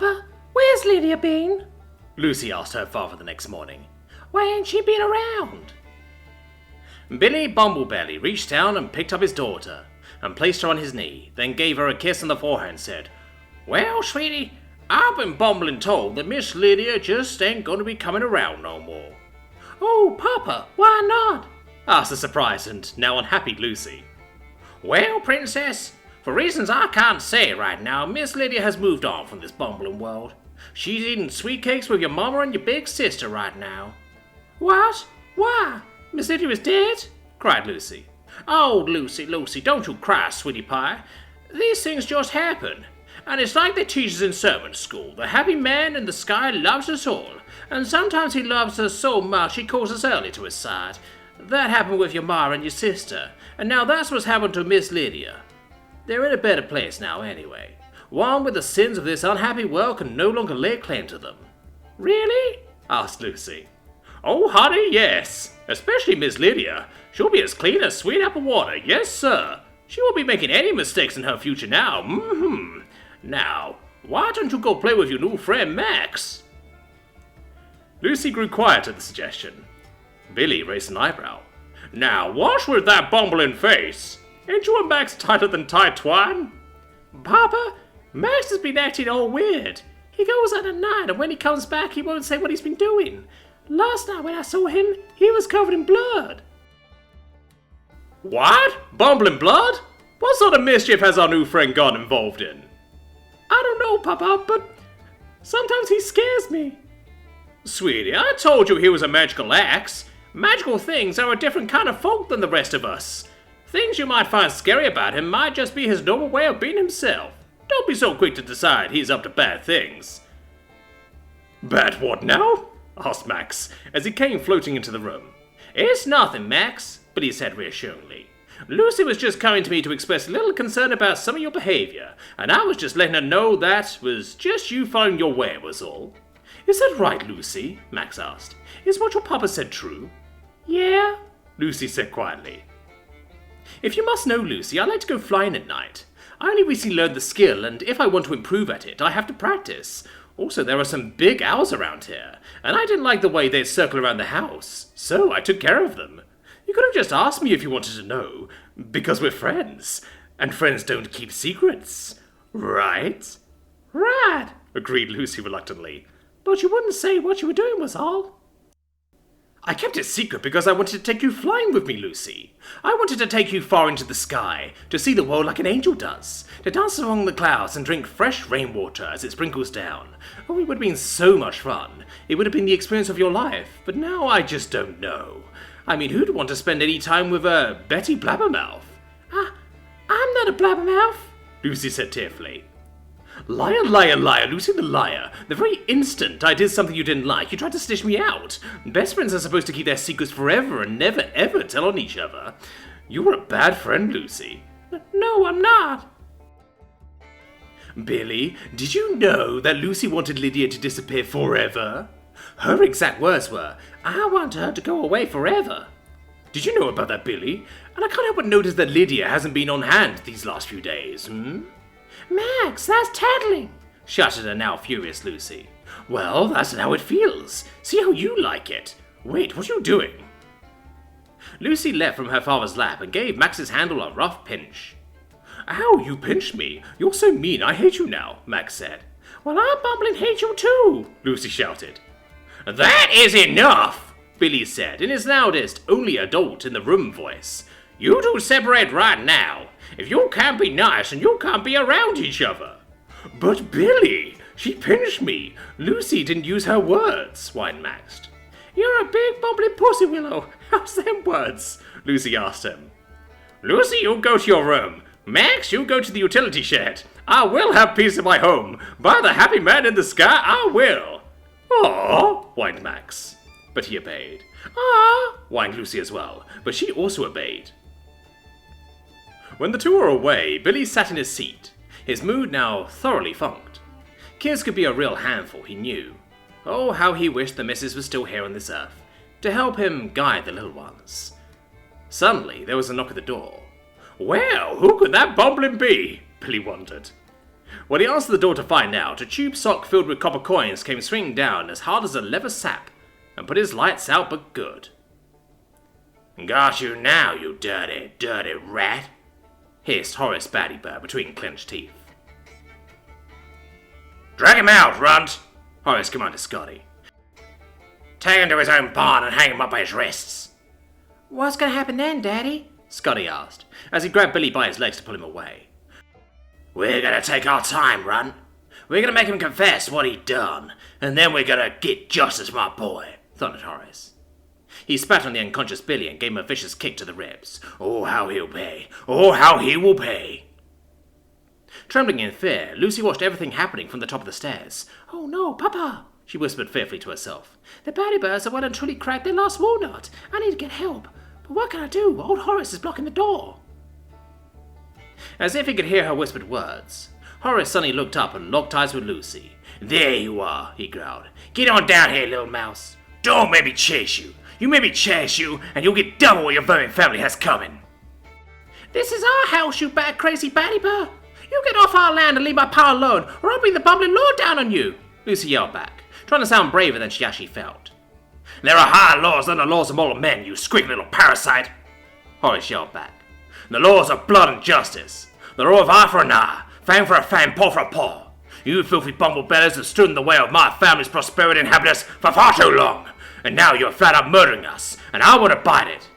Papa, where's Lydia been? Lucy asked her father the next morning. Why ain't she been around? Billy Bumblebelly reached down and picked up his daughter, and placed her on his knee, then gave her a kiss on the forehead and said, "Well, sweetie, I've been bumbling told that Miss Lydia just ain't gonna be coming around no more." Oh, Papa, why not? Asked the surprised and now unhappy Lucy. "Well, Princess, for reasons I can't say right now, Miss Lydia has moved on from this bumbling world. She's eating sweet cakes with your mama and your big sister right now." What? Why? Miss Lydia is dead? Cried Lucy. "Oh, Lucy, don't you cry, sweetie pie. These things just happen. And it's like they teach us in sermon school. The happy man in the sky loves us all, and sometimes he loves us so much he calls us early to his side. That happened with your ma and your sister, and now that's what's happened to Miss Lydia. They're in a better place now anyway. One with the sins of this unhappy world can no longer lay claim to them." Really? Asked Lucy. "Oh, honey, yes. Especially Miss Lydia. She'll be as clean as sweet apple water, yes, sir. She won't be making any mistakes in her future now. Now, why don't you go play with your new friend Max?" Lucy grew quiet at the suggestion. Billy raised an eyebrow. "Now, what's with that bumbling face? Ain't you and Max tighter than tight twine?" "Papa, Max has been acting all weird. He goes out at night, and when he comes back, he won't say what he's been doing. Last night when I saw him, he was covered in blood." "What? Bumbling blood? What sort of mischief has our new friend got involved in?" "I don't know, Papa, but sometimes he scares me." "Sweetie, I told you he was a magical axe. Magical things are a different kind of folk than the rest of us. Things you might find scary about him might just be his normal way of being himself. Don't be so quick to decide he's up to bad things." "Bad what now?" asked Max, as he came floating into the room. "It's nothing, Max," Billy said reassuringly. "Lucy was just coming to me to express a little concern about some of your behavior, and I was just letting her know that was just you following your way, was all." "Is that right, Lucy?" Max asked. "Is what your papa said true?" "Yeah," Lucy said quietly. "If you must know, Lucy, I like to go flying at night. I only recently learned the skill, and if I want to improve at it, I have to practice. Also, there are some big owls around here, and I didn't like the way they'd circle around the house, so I took care of them. You could have just asked me if you wanted to know, because we're friends, and friends don't keep secrets, right?" "Right," agreed Lucy reluctantly. "But you wouldn't say what you were doing was all." "I kept it secret because I wanted to take you flying with me, Lucy. I wanted to take you far into the sky, to see the world like an angel does, to dance along the clouds and drink fresh rainwater as it sprinkles down. Oh, it would have been so much fun. It would have been the experience of your life, but now I just don't know. I mean, who'd want to spend any time with Betty Blabbermouth?" I'm not a blabbermouth," Lucy said tearfully. "Liar, liar, liar, Lucy the liar. The very instant I did something you didn't like, you tried to stitch me out. Best friends are supposed to keep their secrets forever and never ever tell on each other. You're a bad friend, Lucy." "No, I'm not." "Billy, did you know that Lucy wanted Lydia to disappear forever? Her exact words were, 'I want her to go away forever.' Did you know about that, Billy? And I can't help but notice that Lydia hasn't been on hand these last few days, "Max, that's tattling," shouted a now furious Lucy. "Well, that's how it feels. See how you like it. Wait, what are you doing?" Lucy leapt from her father's lap and gave Max's handle a rough pinch. "Ow, you pinched me. You're so mean, I hate you now," Max said. "Well, I bumbling hate you too," Lucy shouted. "That is enough," Billy said in his loudest, only adult in the room voice. "You two separate right now. If you can't be nice, and you can't be around each other." "But Billy, she pinched me. Lucy didn't use her words," whined Max. "You're a big bumbling pussy willow. How's them words?" Lucy asked him. "Lucy, you go to your room. Max, you go to the utility shed. I will have peace in my home. By the happy man in the sky, I will." "Aw," whined Max. But he obeyed. "Ah," whined Lucy as well, but she also obeyed. When the two were away, Billy sat in his seat, his mood now thoroughly funked. Kids could be a real handful, he knew. Oh, how he wished the missus was still here on this earth, to help him guide the little ones. Suddenly, there was a knock at the door. "Well, who could that bumbling be?" Billy wondered. When he answered the door to find out, a tube sock filled with copper coins came swinging down as hard as a leather sap, and put his lights out but good. "Got you now, you dirty, dirty rat," hissed Horace Baddieburr between clenched teeth. "Drag him out, Runt," Horace commanded Scotty. "Take him to his own barn and hang him up by his wrists." What's gonna happen then, Daddy? Scotty asked, as he grabbed Billy by his legs to pull him away. "We're gonna take our time, Runt. We're gonna make him confess what he done, and then we're gonna get justice for my boy," thundered Horace. He spat on the unconscious Billy and gave him a vicious kick to the ribs. "Oh, how he'll pay! Oh, how he will pay!" Trembling in fear, Lucy watched everything happening from the top of the stairs. Oh no, Papa! She whispered fearfully to herself. The Baddieburrs have well and truly cracked their last walnut. I need to get help. But what can I do? Old Horace is blocking the door. As if he could hear her whispered words, Horace suddenly looked up and locked eyes with Lucy. "There you are," he growled. "Get on down here, little mouse. Don't make me chase you. You made me chase you, and you'll get double what your vermin family has coming." This is our house, you bad crazy Baddieburr. You get off our land and leave my power alone, or I'll bring the bumbling law down on you, Lucy yelled back, trying to sound braver than she actually felt. "There are higher laws than the laws of mortal men, you squeaky little parasite," Horace yelled back. "The laws of blood and justice. The law of eye for an eye, fang for a fang, paw for a paw. You filthy bumblebellies have stood in the way of my family's prosperity and happiness for far too long, and now you're flat out murdering us, and I won't abide it."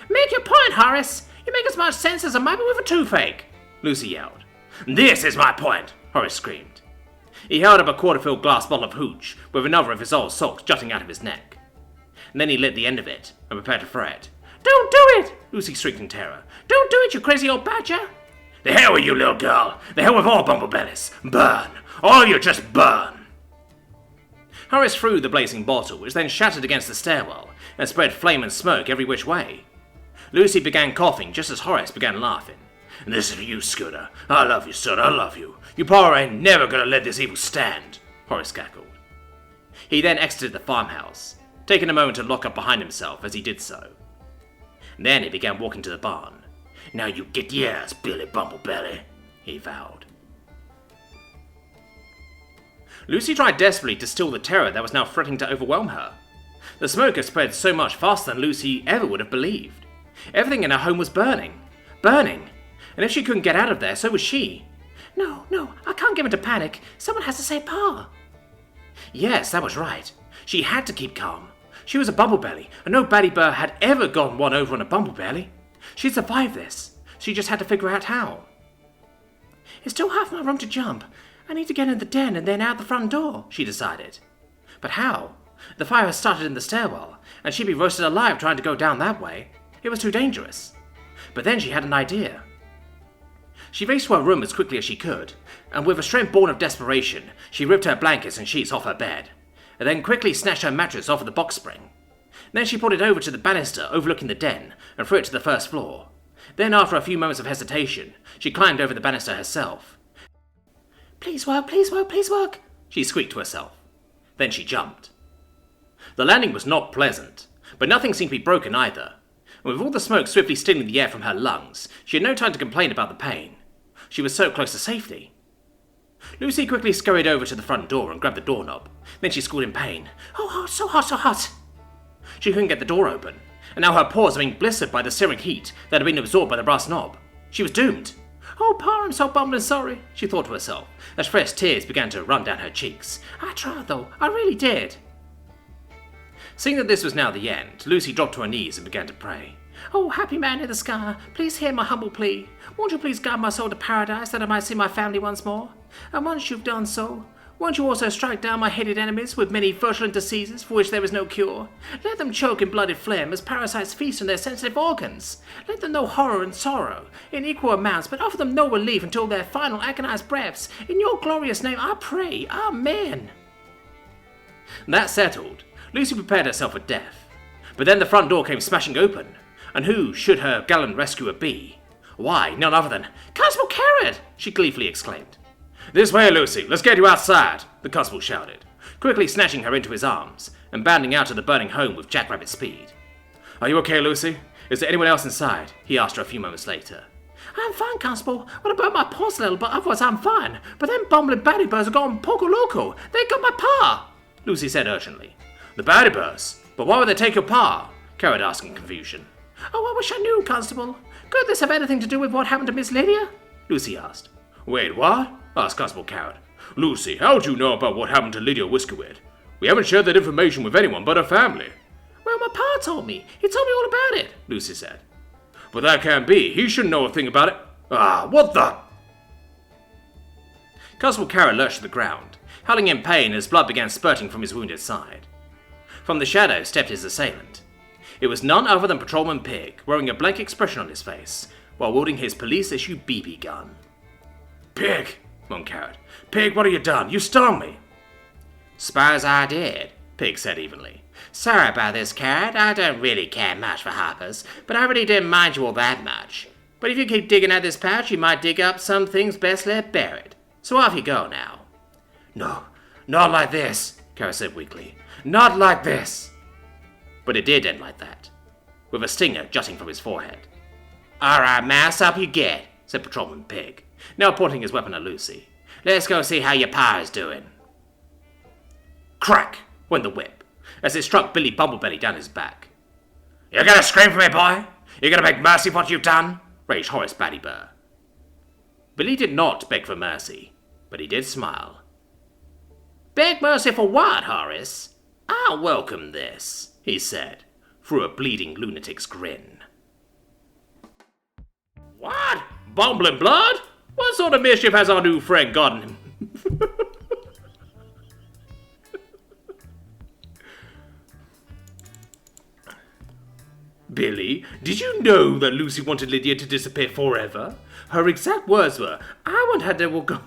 Make your point, Horace. You make as much sense as a mummy with a toothache, Lucy yelled. "This is my point," Horace screamed. He held up a quarter-filled glass bottle of hooch, with another of his old socks jutting out of his neck. And then he lit the end of it, and prepared to throw it. Don't do it! Lucy shrieked in terror. Don't do it, you crazy old badger! "The hell with you, little girl! The hell with all bumblebellies! Burn! All you just burn!" Horace threw the blazing bottle, which then shattered against the stairwell, and spread flame and smoke every which way. Lucy began coughing just as Horace began laughing. "This is for you, Scooter. I love you, son, I love you. You pa ain't never gonna let this evil stand," Horace cackled. He then exited the farmhouse, taking a moment to lock up behind himself as he did so. Then he began walking to the barn. "Now you get yours, Billy Bumblebelly," he vowed. Lucy tried desperately to still the terror that was now threatening to overwhelm her. The smoke had spread so much faster than Lucy ever would have believed. Everything in her home was burning. Burning! And if she couldn't get out of there, so was she. No, I can't give in to panic. Someone has to save Pa. Yes, that was right. She had to keep calm. She was a bumblebelly, and no Baddieburr had ever gone one over on a bumblebelly. She'd survived this. She just had to figure out how. It's still half my room to jump. I need to get in the den and then out the front door, she decided. But how? The fire had started in the stairwell, and she'd be roasted alive trying to go down that way. It was too dangerous. But then she had an idea. She raced to her room as quickly as she could, and with a strength born of desperation, she ripped her blankets and sheets off her bed, and then quickly snatched her mattress off of the box spring. Then she pulled it over to the banister overlooking the den and threw it to the first floor. Then, after a few moments of hesitation, she climbed over the banister herself. Please work, please work, please work, she squeaked to herself. Then she jumped. The landing was not pleasant, but nothing seemed to be broken either. And with all the smoke swiftly stealing the air from her lungs, she had no time to complain about the pain. She was so close to safety. Lucy quickly scurried over to the front door and grabbed the doorknob. Then she squealed in pain. Oh, hot, so hot, so hot. She couldn't get the door open, and now her paws were being blistered by the searing heat that had been absorbed by the brass knob. She was doomed. Oh, Pa, I'm so bumbling sorry, she thought to herself, as fresh tears began to run down her cheeks. I tried, though. I really did. Seeing that this was now the end, Lucy dropped to her knees and began to pray. Oh, happy man in the sky, please hear my humble plea. Won't you please guide my soul to paradise that I might see my family once more? And once you've done so, won't you also strike down my hated enemies with many virulent diseases for which there is no cure? Let them choke in bloody phlegm as parasites feast on their sensitive organs. Let them know horror and sorrow in equal amounts, but offer them no relief until their final agonized breaths. In your glorious name I pray, Amen. That settled, Lucy prepared herself for death. But then the front door came smashing open, and who should her gallant rescuer be? Why, none other than Constable Carrot! She gleefully exclaimed. This way, Lucy, let's get you outside, the constable shouted, quickly snatching her into his arms and bounding out of the burning home with jackrabbit speed. Are you okay, Lucy? Is there anyone else inside? He asked her a few moments later. I'm fine, Constable. Well, I burnt my paws a little, but otherwise I'm fine. But them bumbling Baddieburrs are gone poco loco. They got my pa!" Lucy said urgently. The Baddieburrs? But why would they take your pa? Carrot asked in confusion. "Oh, I wish I knew, Constable. Could this have anything to do with what happened to Miss Lydia?" Lucy asked. Wait, what? Asked Constable Carrot. Lucy, how do you know about what happened to Lydia Whiskerwit? We haven't shared that information with anyone but her family. "Well, my pa told me. He told me all about it," Lucy said. But that can't be. He shouldn't know a thing about it. Ah, what the? Constable Carrot lurched to the ground, howling in pain as blood began spurting from his wounded side. From the shadow stepped his assailant. It was none other than Patrolman Pig, wearing a blank expression on his face, while wielding his police-issue BB gun. Pig, moaned Carrot. Pig, what have you done? You stung me. "Suppose I did," Pig said evenly. "Sorry about this, Carrot. I don't really care much for hoppers, but I really didn't mind you all that much. But if you keep digging at this pouch, you might dig up some things best left buried. So off you go now." No, not like this, Carrot said weakly. Not like this. But it did end like that, with a stinger jutting from his forehead. "All right, mouse, up you get," said Patrolman Pig, now pointing his weapon at Lucy. "Let's go see how your pa is doing." Crack went the whip, as it struck Billy Bumblebelly down his back. "You're gonna scream for me, boy? You're gonna beg mercy for what you've done?" raged Horace Baddieburr. Billy did not beg for mercy, but he did smile. "Beg mercy for what, Horace? I'll welcome this," he said, through a bleeding lunatic's grin. What? Bumbling blood? What sort of mischief has our new friend gotten? Billy, did you know that Lucy wanted Lydia to disappear forever? Her exact words were, "I want her to go